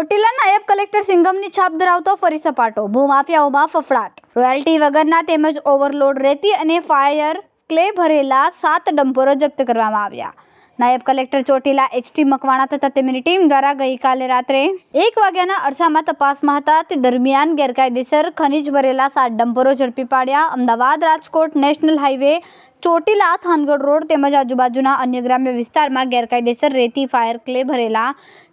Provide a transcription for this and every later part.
ચોટીલા નાયબ કલેક્ટર સિંઘમની છાપ ધરાવતો ફરી સપાટો, ભૂમાફિયાઓમાં ફફડાટ. રોયલ્ટી વગરના તેમજ ઓવરલોડ રેતી અને ફાયર ક્લે ભરેલા 7 ડમ્પરો જપ્ત કરવામાં આવ્યા. નાયબ કલેક્ટર ચોટીલા એચ.ટી. મકવાણા તથા તેમની ટીમ દ્વારા ગઈકાલે રાત્રે 1 વાગ્યાના અરસામાં તપાસમાં હતા. તે દરમિયાન ગેરકાયદેસર ખનીજ ભરેલા 7 ડમ્પરો ઝડપી પાડ્યા. Ahmedabad Rajkot national highway Chotila Thangadh road તેમજ આજુબાજુના અન્ય ગ્રામ્ય વિસ્તારમાં ગેરકાયદેસર રેતી ફાયર ક્લે ભરેલા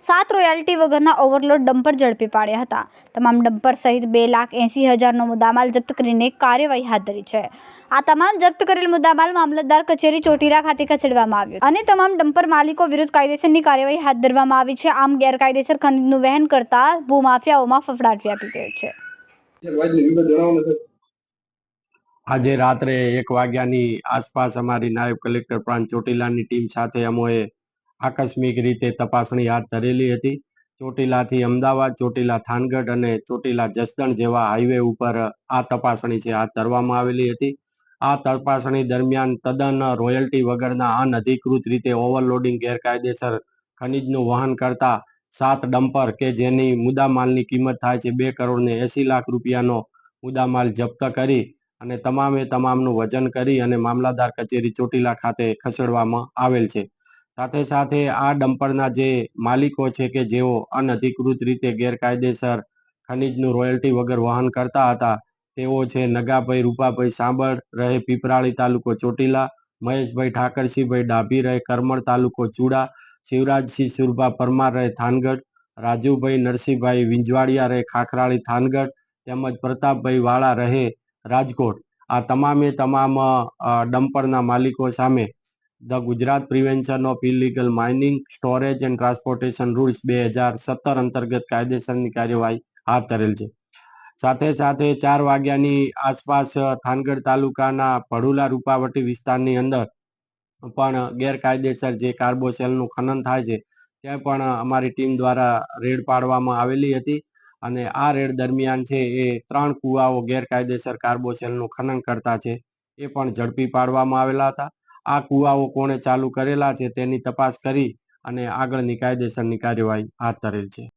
7 રોયલ્ટી વગરના ઓવરલોડ ડમ્પર ઝડપી પાડ્યા હતા. તમામ ડમ્પર સહિત 2,80,000નો મુદ્દામાલ જપ્ત કરીને કાર્યવાહી હાથ ધરી છે. આ તમામ જપ્ત કરેલ મુદ્દામાલ મામલતદાર કચેરી ચોટીલા ખાતે ખસેડવામાં આવ્યો અને તમામ ડમ્પર માલિકો વિરુદ્ધ કાયદેસરની કાર્યવાહી હાથ ધરવામાં આવી છે. આમ ગેરકાયદેસર ખનીજનું વહેન કરતા ભૂમાફિયાઓમાં ફફડાટ વ્યાપી ગયો છે. આજે રાત્રે 1 વાગ્યાની આસપાસ અમારી નાયબ કલેક્ટર પ્રાંત ચોટીલાની ટીમ સાથે અમોએ આકસ્મિક રીતે તપાસણી હાથ ધરેલી હતી. ચોટીલાથી અમદાવાદ, ચોટીલા થાનગઢ અને ચોટીલા જસદણ જેવા હાઈવે ઉપર આ તપાસણી છે હાથ ધરવામાં આવેલી હતી. આ તપાસણી દરમિયાન તદ્દન રોયલ્ટી વગરના અનધિકૃત રીતે ઓવરલોડિંગ ગેરકાયદેસર ખનીજનું વહન કરતા 7 ડમ્પર કે જેની મુદ્દામાલની કિંમત થાય છે 2,80,00,000 રૂપિયાનો મુદ્દામાલ જપ્ત કરી અને તમામનું વજન કરી અને મામલતદાર કચેરી ચોટીલા ખાતે ખસેડવામાં આવેલ છે. સાથે સાથે આ ડમ્પરના જે માલિકો છે કે જેઓ અનધિકૃત રીતે ગેરકાયદેસર ખનીજનું રોયલ્ટી વગર વહન કરતા હતા તેઓ છે નગાભાઈ રૂપાભાઈ સાંબળ રહે પીપરાળી તાલુકો ચોટીલા, મહેશભાઈ ઠાકરસિંહભાઈ ડાભી રહે કરમળ તાલુકો ચુડા, શિવરાજસિંહ સુરભા પરમાર રહે થાનગઢ, રાજુભાઈ નરસિંહભાઈ વિંજવાડિયા રહે ખાખરાળી થાનગઢ તેમજ પ્રતાપભાઈ વાળા રહે રાજકોટ. આ તમામ ડમ્પરના માલિકો સામે the Gujarat prevention of illegal mining, storage and transportation rules 2017 અંતર્ગત કાયદેસરની કાર્યવાહી હાથ ધરેલ છે. સાથે સાથે 4 વાગ્યાની આસપાસ થાનગઢ તાલુકાના ભડુલા રૂપાવટી વિસ્તારની અંદર પણ ગેરકાયદેસર જે કાર્બોસેલનું ખનન થાય છે ત્યાં પણ અમારી ટીમ દ્વારા રેડ પાડવામાં આવેલી હતી અને આ રેડ દરમિયાન છે એ 3 કુવાઓ ગેરકાયદેસર કાર્બોસેલનું ખનન કરતા છે એ પણ ઝડપી પાડવામાં આવેલા હતા. આ કુવાઓ કોણે ચાલુ કરેલા છે તેની તપાસ કરી અને આગળની કાયદેસરની કાર્યવાહી હાથ ધરેલ છે.